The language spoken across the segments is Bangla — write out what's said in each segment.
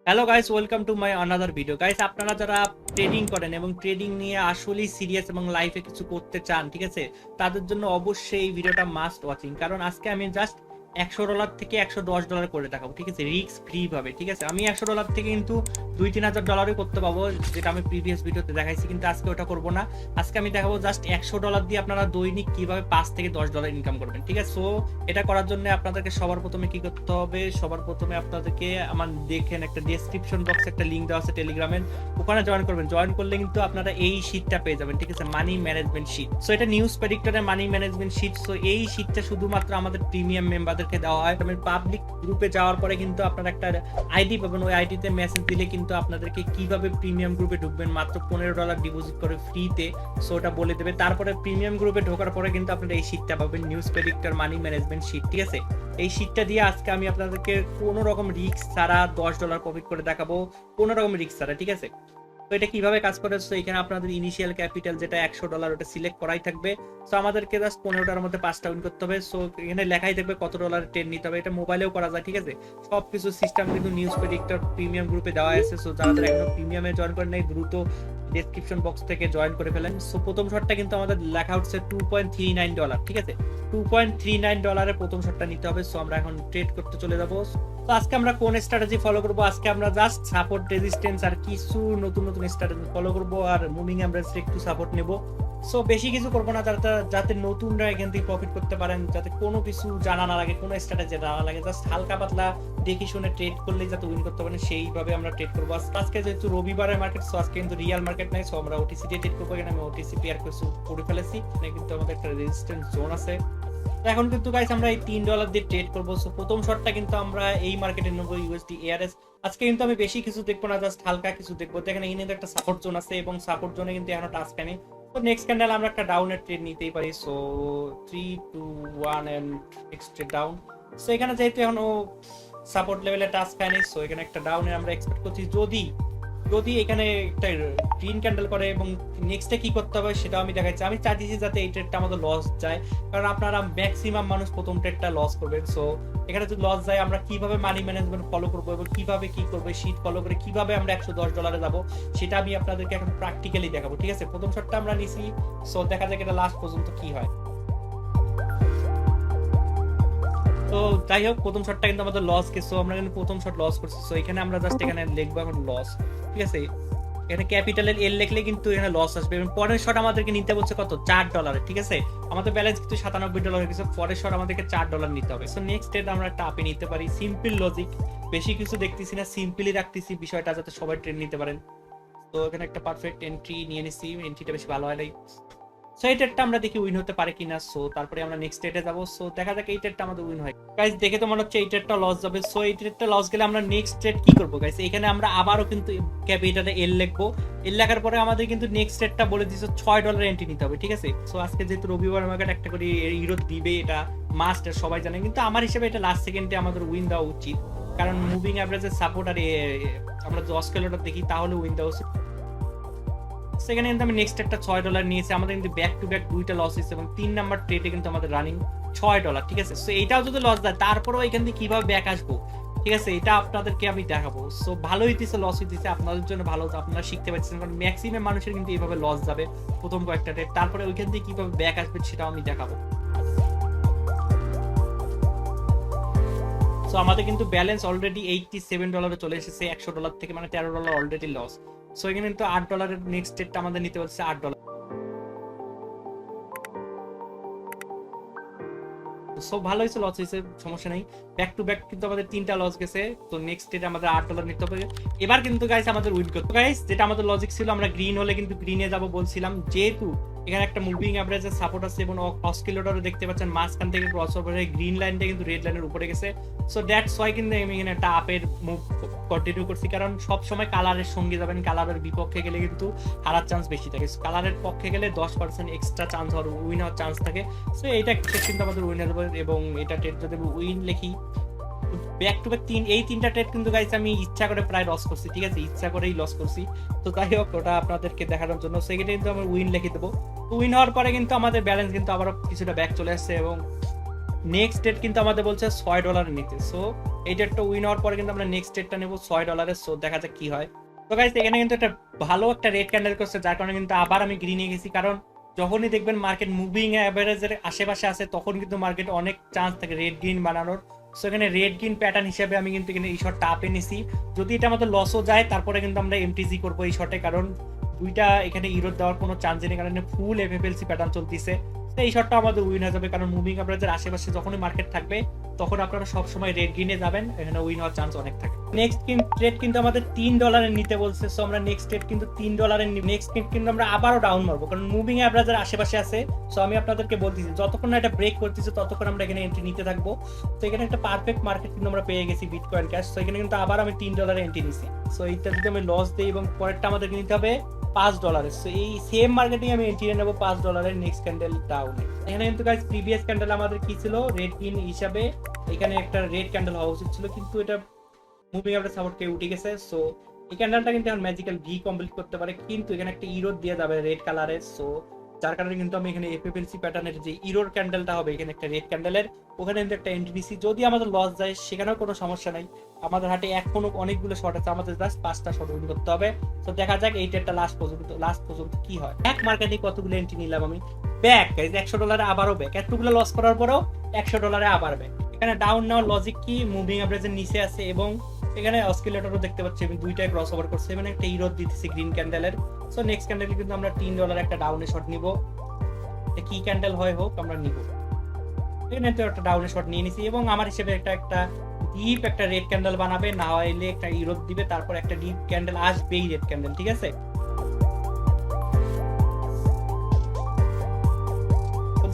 Hello guys, welcome to my another video. Guys, আপনারা যারা ট্রেডিং করেন এবং ট্রেডিং নিয়ে আসলেই সিরিয়াস এবং লাইফে কিছু করতে চান, ঠিক আছে, তাদের জন্য অবশ্যই এই ভিডিওটা মাস্ট ওয়াচিং। কারণ আজকে আমি জাস্ট $100 থেকে $110 করে দেখাবো, ঠিক আছে, রিস্ক ফ্রি ভাবে। ঠিক আছে, আমি $100 থেকে কিন্তু $2-3 হাজার করতে পাবো, যেটা আমি প্রিভিয়াস ভিডিওতে দেখাইছি, কিন্তু আজকে ওটা করবো না। আজকে আমি দেখাবো জাস্ট $100 দিয়ে আপনারা দৈনিক কিভাবে $5 থেকে $10 ইনকাম করবেন। ঠিক আছে, সো এটা করার জন্য আপনাদেরকে সবার প্রথমে কি করতে হবে? সবার প্রথমে আপনাদেরকে আমার দেখেন একটা ডেসক্রিপশন বক্সে একটা লিংক দেওয়া আছে টেলিগ্রামের, ওখানে জয়েন করবেন। জয়েন করলে কিন্তু আপনারা এই শীটটা পেয়ে যাবেন, ঠিক আছে, মানি ম্যানেজমেন্ট শীট। সো এটা নিউজ প্রেডিক্টরের মানি ম্যানেজমেন্ট শীট। সো এই শীটটা শুধুমাত্র আমাদের প্রিমিয়াম মেম্বারদেরকে দেওয়া হয়। আমি পাবলিক গ্রুপে যাওয়ার পরে কিন্তু আপনারা একটা আইডি পাবেন, ওই আইডিতে মেসেজ দিলে কিন্তু আপনাদেরকে কিভাবে প্রিমিয়াম গ্রুপে ঢুকবেন মাত্র $15 ডিপোজিট করে ফ্রিতে, সো ওটা বলে দেবে। তারপরে প্রিমিয়াম গ্রুপে ঢোকার পরে কিন্তু আপনারা এই শীটটা পাবেন, নিউজ প্রেডিক্টর মানি ম্যানেজমেন্ট শীট। ঠিক আছে, এই শীটটা দিয়ে আজকে আমি আপনাদেরকে কোনো রকম রিস্ক ছাড়া $10 প্রফিট করে দেখাবো, কোনো রকম রিস্ক ছাড়া। ঠিক আছে, তো এটা কিভাবে কাজ করে? তো এখানে আপনাদের ইনিশিয়াল ক্যাপিটাল যেটা $100, ওটা সিলেক্ট করাই থাকবে। সো আমাদেরকে জাস্ট 15টার মধ্যে 5টা উইন করতে হবে। সো এখানে লেখাই থাকবে কত ডলারের ট্রেড নিতে হবে। এটা মোবাইলেও করা যায়, ঠিক আছে, সবকিছু সিস্টেম কিন্তু নিউজ প্রেডিক্টর প্রিমিয়াম গ্রুপে দেওয়া আছে। সো যারা এখনো প্রিমিয়ামে জয়েন করেন নাই, দ্রুত ডেসক্রিপশন বক্স থেকে জয়েন করে ফেলেন। সো প্রথম শটটা কিন্তু আমাদের লেখা হচ্ছে $2.39, ঠিক আছে, $2.39 প্রথম শটটা নিতে হবে। সো আমরা এখন ট্রেড করতে চলে যাবো। তো আজকে আমরা কোন স্ট্র্যাটেজি ফলো করব? আজকে আমরা জাস্ট সাপোর্ট, রেজিস্ট্যান্স আর কিছু নতুন নতুন স্ট্র্যাটেজি ফলো করব, আর মুভিং অ্যাভারেজে একটু সাপোর্ট নেব। সো বেশি কিছু করবো না, যাতে নতুনরা এখান থেকে প্রফিট করতে পারেন, যাতে কোনো কিছু জানা না লাগে, কোনো স্ট্র্যাটেজি জানা লাগে, জাস্ট হালকা পাতলা দেখে শুনে ট্রেড করলেই যাতে উইন করতে পারেন, সেইভাবে আমরা ট্রেড করবো। আজকে যেহেতু রবিবারের মার্কেট, সো আজকে কিন্তু রিয়াল মার্কেট নাই, সো আমরা ওটিসি দিয়ে ট্রেড করবো। এখানে আমি ওটিসি পেয়ার করে ফেলেছি, এখানে কিন্তু আমাদের একটা রেজিস্ট্যান্স জোন আছে। এখন কিন্তু গাইস আমরা এই $3 দিয়ে ট্রেড করবো। সো প্রথম শটটা কিন্তু আমরা এই মার্কেটে নেবো ইউএসডি এআরএস। আজকে কিন্তু আমি বেশি কিছু দেখবো না, জাস্ট হালকা কিছু দেখবো। দেখেন এখানে একটা সাপোর্ট জোন আছে এবং সাপোর্ট জোনে কিন্তু এখনো টাচ পাইনি। তো নেক্সট ক্যান্ডেল আমরা একটা ডাউনের ট্রেড নিতেই পারি। So 3 2 1 and next trade down. So এখানে যেহেতু এখনো সাপোর্ট লেভেলে টাচ পাইনি, সো এখানে একটা ডাউনে আমরা এক্সপেক্ট করছি। যদি যদি এখানে একটা গ্রিন ক্যান্ডেল করে এবং নেক্সটে কি করতে হবে সেটাও আমি দেখাচ্ছি। আমি চাইছি যাতে এই ট্রেডটা আমাদের লস যায়, কারণ আপনারা ম্যাক্সিমাম মানুষ প্রথম ট্রেডটা লস করবেন। সো এখানে যদি লস যায়, আমরা কিভাবে মানি ম্যানেজমেন্ট ফলো করবো এবং কিভাবে কি করবো, শীট ফলো করে কিভাবে আমরা $110 যাবো, সেটা আমি আপনাদেরকে এখন প্র্যাকটিক্যালি দেখাবো। ঠিক আছে, প্রথম শটটা আমরা নিছি। সো দেখা যাক এটা লাস্ট পর্যন্ত কি হয়। তো যাই হোক, প্রথম শটটা কিন্তু আমাদের লস গেছে। আমরা কিন্তু প্রথম শট লস করছি। সো এখানে আমরা জাস্ট এখানে লিখবো এখন লস। ঠিক আছে, এখানে ক্যাপিটালের এল লিখলে কিন্তু এখানে লস আসবে। এবং পরের শট আমাদেরকে নিতে বলছে কত? $4। ঠিক আছে, আমাদের ব্যালেন্স কিন্তু $97 হয়ে গেছে। পরের শট আমাদেরকে $4 নিতে হবে। সো নেক্সট ট্রেড আমরা একটা আপে নিতে পারি। সিম্পল লজিক, বেশি কিছু দেখতেছি না, সিম্পলি রাখতেছি বিষয়টা যাতে সবাই ট্রেড নিতে পারেন। তো এখানে একটা পারফেক্ট এন্ট্রি নিয়ে নিছি, এন্ট্রিটা বেশি ভালো হয় নাই। সো এই ট্রেডটা আমরা দেখি উইন হতে পারে কিনা। সো তারপরে আমরা নেক্সট ট্রেডে যাবো। সো দেখা যাক এই ট্রেডটা আমাদের উইন হয়। গাইস দেখে তো মনে হচ্ছে এই ট্রেডটা লস যাবে। সো এই ট্রেডটা লস গেলে আমরা নেক্সট ট্রেড কি করবো? গাইস এখানে আমরা আবারও কিন্তু ক্যাপিটালে এল লিখবো। এল লেখার পরে আমাদের কিন্তু নেক্সট ট্রেডটা বলে দিচ্ছে $6 এন্ট্রি নিতে হবে। ঠিক আছে, সো আজকে যেহেতু রবিবার মার্কেট একটা করে হিরো দিবে, এটা মাস্ট, সবাই জানে, কিন্তু আমার হিসেবে এটা লাস্ট সেকেন্ডে আমাদের উইন দেওয়া উচিত, কারণ মুভিং অ্যাভারেজের সাপোর্ট আর আমরা 10 কিলোমিটার দেখি তাহলে উইন দেওয়া উচিত। সেখানে কিন্তু আমি নেক্সট একটা $6 নিয়েছি। আমাদের কিন্তু ব্যাক টু ব্যাক দুইটা লস হয়েছে এবং 3 নাম্বার ট্রেডে কিন্তু আমাদের রানিং $6। ঠিক আছে, সো এটাও যদি লস যায়, তারপরেও এখান থেকে কিভাবে ব্যাক আসবো, ঠিক আছে, এটা আপনাদেরকে আমি দেখাবো। সো ভালো হইতেছে, লস হইতেছে, আপনাদের জন্য ভালো, আপনারা শিখতে পাচ্ছেন, কারণ ম্যাক্সিমাম মানুষের কিন্তু এইভাবে লস যাবে প্রথম কয়েকটা ট্রেড, তারপরে ওইখান থেকে কিভাবে ব্যাক আসবে সেটাও আমি দেখাবো। সো আমাদের কিন্তু ব্যালেন্স অলরেডি $87 চলে এসেছে $100 থেকে, মানে $13 অলরেডি লস। সো এখানে কিন্তু $8 নেক্সট ডেটটা আমাদের নিতে বলছে $8। সো ভালো হয়েছে, লস হয়েছে, সমস্যা নেই। ব্যাক টু ব্যাক কিন্তু আমাদের 3টা লস গেছে। তো নেক্সট ডেট আমাদের $8 নিতে হবে। এবার কিন্তু গাইস আমাদের উইন করতে, গাইস যেটা আমাদের লজিক ছিল, আমরা গ্রিন হলে কিন্তু গ্রিনে যাব বলছিলাম, যেহেতু এখানে একটা মুভিং অ্যাভারেজের সাপোর্ট আছে এবং অসকিলেটরও দেখতে পাচ্ছেন মাঝখান থেকে ক্রস ওভার হয়ে গ্রিন লাইনটা কিন্তু রেড লাইনের উপরে গেছে। সো দ্যাটস ওয়াই কিন্তু আমি এখানে একটা আপের মুভ কন্টিনিউ করছি, কারণ সব সময় কালারের সঙ্গে যাবেন, কালারের বিপক্ষে গেলে কিন্তু হারার চান্স বেশি থাকে। কালারের পক্ষে গেলে 10% এক্সট্রা চান্স হওয়ার, উইন হওয়ার চান্স থাকে। সো এইটা কিন্তু আমাদের উইন হবে এবং এটা ট্রেড যদি উইন লিখি ব্যাক টু ব্যাক এই 3টা ট্রেড কিন্তু গাইস আমি ইচ্ছা করে প্রায় লস করছি। ঠিক আছে, ইচ্ছা করেই লস করছি। তো যাই হোক, ওটা আপনাদেরকে দেখানোর জন্য সেকেন্ডে কিন্তু আমরা উইন লিখে দেবো। উইন হওয়ার পরে কিন্তু আমাদের ব্যালেন্স কিন্তু আবারও কিছুটা ব্যাক চলে আসছে এবং নেক্সট ডেট কিন্তু আমাদের বলছে $6 নিতে। সো এই ট্রেডটা উইন হওয়ার পরে কিন্তু আমরা নেক্সট ট্রেডটা নেব $6। সো দেখা যাক কি হয়। তো গাইস এখানে কিন্তু একটা ভালো একটা রেড ক্যান্ডেল করছে, যার কারণে কিন্তু আবার আমি গ্রিনে গেছি, কারণ যখনই দেখবেন মার্কেট মুভিং অ্যাভারেজের আশেপাশে আছে তখন কিন্তু মার্কেট অনেক চান্স থাকে রেড গ্রিন বানানোর। সো এখানে রেড গ্রিন প্যাটার্ন হিসেবে আমি কিন্তু এখানে এই শটটা আপে নিছি। যদি এটা আমাদের লসও যায় তারপরে কিন্তু আমরা এমটিজি করবো এই শটে, কারণ দুইটা এখানে ইরোড দেওয়ার কোনো চান্স নেই, কারণ ফুল এফএফএলসি প্যাটার্ন চলতেছে। তো এই শটটা আমাদের উইন হয়ে যাবে, কারণ মুভিং অ্যাভারেজের আশেপাশে যখনই মার্কেট থাকবে তখন আপনারা সবসময় রেড গ্রিনে যাবেন, এখানে উইন হওয়ার চান্স অনেক থাকে। নেক্সট ট্রেড কিন্তু আমাদের $3 নিতে বলছে। সো আমরা নেক্সট ট্রেড কিন্তু $3 নেক্সট ট্রেড কিন্তু আমরা আবারও ডাউন মারবো, কারণ মুভিং অ্যাভারেজের আশেপাশে আছে। সো আমি আপনাদেরকে বলতেছি যতক্ষণ না এটা ব্রেক করতেছে ততক্ষণ আমরা এখানে এন্ট্রি নিতে থাকবো। তো এখানে একটা পারফেক্ট মার্কেট কিন্তু আমরা পেয়ে গেছি বিটকয়েন ক্যাশ। তো এখানে কিন্তু আবার আমি $3 এন্ট্রি নিছি। সো এইটা যদি আমি লস দিই এবং পরেরটা আমাদের নিতে হবে $5। সো এই সেম মার্কেটিং আমি এন্ট্রি নেবো $5 নেক্সট ক্যান্ডেল ডাউনে। এখানে কিন্তু গাইস প্রিভিয়াস ক্যান্ডেল আমাদের কি ছিল, রেড গ্রিন হিসাবে এখানে একটা রেড ক্যান্ডেল হওয়া উচিত ছিল, কিন্তু এটা মুভিং অ্যাভারেজ সাপোর্ট কে উঠে গেছে। সো এই ক্যান্ডেলটা কিন্তু এখন ম্যাজিক্যাল ভি কমপ্লিট করতে পারে, কিন্তু এখানে একটা ইরোড দিয়ে যাবে রেড কালারের। সো যার কারণে কিন্তু আমি এখানে এফএফএলসি প্যাটার্নের যে ইরোর ক্যান্ডেলটা হবে এখানে একটা রেড ক্যান্ডেলের, ওখানে কিন্তু একটা এন্ট্রি নিছি। যদি আমাদের লস যায় সেখানেও কোনো সমস্যা নাই, আমাদের হাতে এখনো অনেকগুলো শট আছে, আমাদের জাস্ট 5টা শট উইন করতে হবে। তো দেখা যাক এই ট্রেডটা লাস্ট পর্যন্ত কি হয়। এক মার্কেটে কতগুলো এন্ট্রি নিলাম আমি, ব্যাক গাইস $100 আবারও ব্যাক, এতগুলো লস করার পরেও $100 আবার ব্যাক। এখানে ডাউন নেওয়ার লজিক কি, মুভিং অ্যাভারেজের নিচে আছে এবং এখানে অসকিলেটরও দেখতে পাচ্ছি আমি দুইটাই ক্রস ওভার করছে, মানে একটা ইরোড দিতেছি গ্রিন ক্যান্ডেলের। সো নেক্সট ক্যান্ডেলে কিন্তু আমরা $3 একটা ডাউনে শট নিব, কি ক্যান্ডেল হয় হোক আমরা নিব। এখানে তো একটা ডাউনে শট নিয়ে নিছি এবং আমার হিসেবে একটা ডিপ একটা রেড ক্যান্ডেল বানাবে, না হলে একটা ইরোড দিবে, তারপর একটা ডিপ ক্যান্ডেল আসবেই রেড ক্যান্ডেল, ঠিক আছে।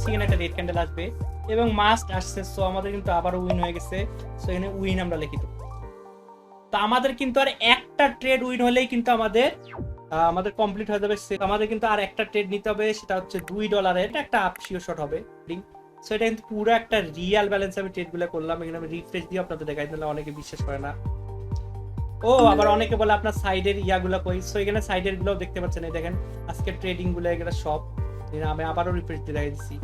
এখানে একটা রেড ক্যান্ডেল আসবে এবং মাস্ট আসছে। সো আমাদের কিন্তু আবার উইন হয়ে গেছে। সো এখানে উইন আমরা লিখি দেব। তো আমাদের কিন্তু আর একটা ট্রেড উইন হলেই কিন্তু আমাদের কমপ্লিট হয়ে যাবে। আমাদের কিন্তু আর একটা ট্রেড নিতে হবে, সেটা হচ্ছে $2 এটা একটা আপশিওর শট হবে। সো এটা কিন্তু পুরো একটা রিয়াল ব্যালেন্স আমি ট্রেড গুলো করলাম। এখানে আমি রিফ্রেশ দিয়ে আপনাদের দেখাই দিলাম, অনেকে বিশ্বাস করে না। ও আবার অনেকে বলে আপনার সাইডের ইয়াগুলো কই। সো এখানে সাইডের গুলো দেখতে পাচ্ছেন, এই দেখেন আজকে ট্রেডিং গুলো এগুলো সব আমি আবারও রিফ্রেশ দিয়ে দেখাই দিচ্ছি।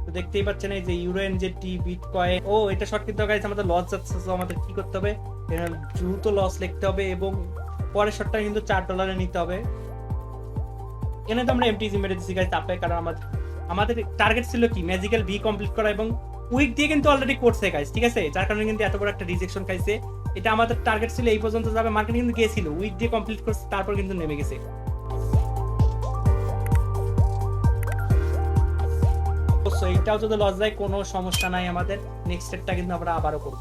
তো দেখতেই পাচ্ছেন এই যে ইউরোএনজেটি বিটকয়েন, ও এটা শর্ট কিন্তু গাইস আমাদের লস যাচ্ছে। সো আমাদের কি করতে হবে, দ্রুত লস লিখতে হবে এবং পরের শটটা কিন্তু $4 নিতে হবে। এখানে তো আমরা এমটিজি মেরে দিচ্ছি গাইস আপে, কারণ আমাদের টার্গেট ছিল কি ম্যাজিক্যাল ভি কমপ্লিট করা এবং উইক দিয়ে কিন্তু অলরেডি করছে গাইস, ঠিক আছে। যার কারণে কিন্তু এত বড় একটা রিজেকশন খাইছে। এটা আমাদের টার্গেট ছিল এই পর্যন্ত যাবে, মার্কেট কিন্তু গিয়েছিল উইক দিয়ে কমপ্লিট করছে, তারপর কিন্তু নেমে গেছে। সো এইটাও যদি লস যায় কোনো সমস্যা নাই, আমাদের নেক্সট স্টেপটা কিন্তু আমরা আবারও করব।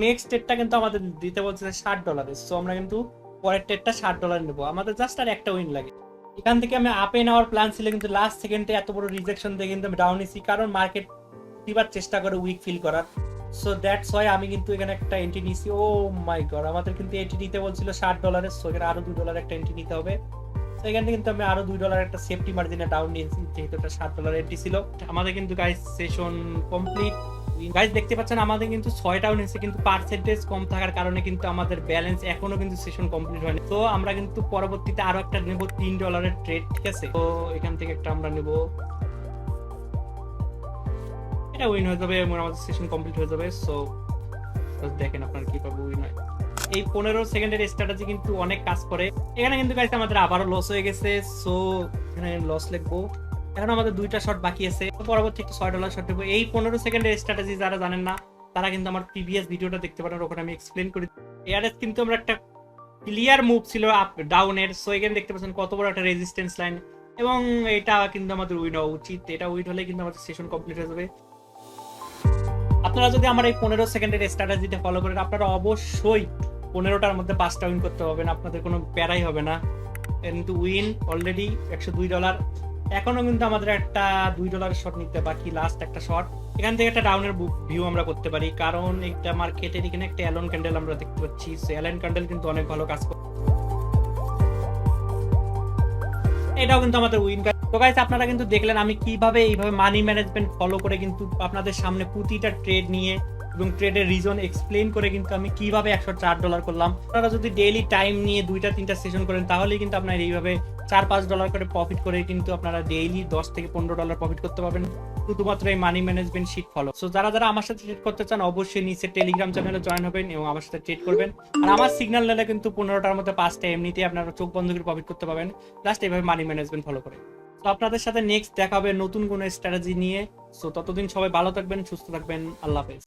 নেক্সট স্টেপটা কিন্তু আমাদের দিতে বলছে $60। সো আমরা কিন্তু পরের ট্রেডটা $60 নেব, আমাদের জাস্ট আর একটা উইন লাগে। এখান থেকে আমি আপে নেওয়ার প্ল্যান ছিল, কিন্তু লাস্ট সেকেন্ডে এত বড় রিজেকশন দিয়ে কিন্তু আমি ডাউন নিছি, কারণ মার্কেট প্রতিবার চেষ্টা করে উইক ফিল করার। সো দ্যাটস ওয়াই আমি কিন্তু এখানে একটা এন্ট্রি নিছি। ও মাই গড, আমাদের কিন্তু এন্ট্রি নিতে বলছিল $60। সো এখানে আরো $2 একটা এন্ট্রি নিতে হবে। এখানে কিন্তু আমি আরো $2 একটা সেফটি মার্জিনে ডাউন নিয়েছি, যেহেতু এটা $7 এন্ট্রি ছিল। আমাদের কিন্তু গাইস সেশন কমপ্লিট। গাইস দেখতে পাচ্ছেন আমাদের কিন্তু 6টা উইন, কিন্তু পার্সেন্টেজ কম থাকার কারণে কিন্তু আমাদের ব্যালেন্স এখনো কিন্তু সেশন কমপ্লিট হয়নি। তো আমরা কিন্তু পরবর্তীতে আরো একটা নেব $3 এর ট্রেড, ঠিক আছে। তো এখান থেকে একটা আমরা নেব, এটা উইন হয়ে যাবে এবং আমাদের সেশন কমপ্লিট হয়ে যাবে। সো দেখেন আপনারা কিভাবে উইন হয়। এই 15 সেকেন্ডের স্ট্র্যাটেজি কিন্তু অনেক কাজ করে। এখানে কিন্তু গাইস আমাদের আবারও লস হয়ে গেছে। সো এখানে লস লিখবো। এখন আমাদের 2টা শট বাকি আছে, পরবর্তী একটা $6 শট নেবো। এই 15 সেকেন্ডের স্ট্র্যাটেজি যারা জানেন না তারা কিন্তু আমার প্রিভিয়াস ভিডিওটা দেখতে পারেন, ওখানে আমি এক্সপ্লেন করি। এআরএস কিন্তু আমরা একটা ক্লিয়ার মুভ ছিল আপ ডাউনের। সো এখানে দেখতে পাচ্ছেন কত বড় একটা রেজিস্ট্যান্স লাইন এবং এটা কিন্তু আমাদের উইন হওয়া উচিত। এটা উইন হলে কিন্তু আমাদের সেশন কমপ্লিট হয়ে যাবে। আপনারা যদি আমার এই 15 সেকেন্ডের স্ট্র্যাটেজিটা ফলো করেন, আপনারা অবশ্যই 15টার মধ্যে 5টা উইন করতে পারবেন, আপনাদের কোনো প্যারাই হবে না। কিন্তু উইন অলরেডি $102। এখনো কিন্তু আমাদের একটা $2 শট নিতে বাকি, লাস্ট একটা শট। এখান থেকে একটা ডাউনের ভিউ আমরা করতে পারি, কারণ একটা মার্কেটের এখানে একটা অ্যালন ক্যান্ডেল আমরা দেখতে পাচ্ছি। সো অ্যালন ক্যান্ডেল কিন্তু অনেক ভালো কাজ করে, এটাও কিন্তু আমাদের উইন। তো গাইস আপনারা কিন্তু দেখলেন আমি কিভাবে এইভাবে মানি ম্যানেজমেন্ট ফলো করে কিন্তু আপনাদের সামনে প্রতিটা ট্রেড নিয়ে এবং ট্রেডের রিজন এক্সপ্লেইন করে কিন্তু আমি কিভাবে $104 করলাম। আপনারা যদি ডেইলি টাইম নিয়ে 2-3টা সেশন করেন তাহলেই কিন্তু আপনারা এইভাবে $4-5 করে প্রফিট করে কিন্তু আপনারা ডেইলি $10-15 প্রফিট করতে পারবেন শুধুমাত্র এই money management sheet follow. So যারা যারা আমার সাথে ট্রেড করতে চান অবশ্যই নিচে টেলিগ্রাম চ্যানেলে জয়েন হবেন এবং আমার সাথে ট্রেড করবেন। আর আমার সিগন্যাল নিলে কিন্তু 15টার মধ্যে 5টা এমনিতেই আপনারা চোখ বন্ধ করে প্রফিট করতে পারবেন জাস্ট এইভাবে মানি ম্যানেজমেন্ট ফলো করে। তো আপনাদের সাথে নেক্সট দেখা হবে নতুন কোনো স্ট্র্যাটেজি নিয়ে। সো ততদিন সবাই ভালো থাকবেন, সুস্থ থাকবেন, আল্লাহ হাফেজ।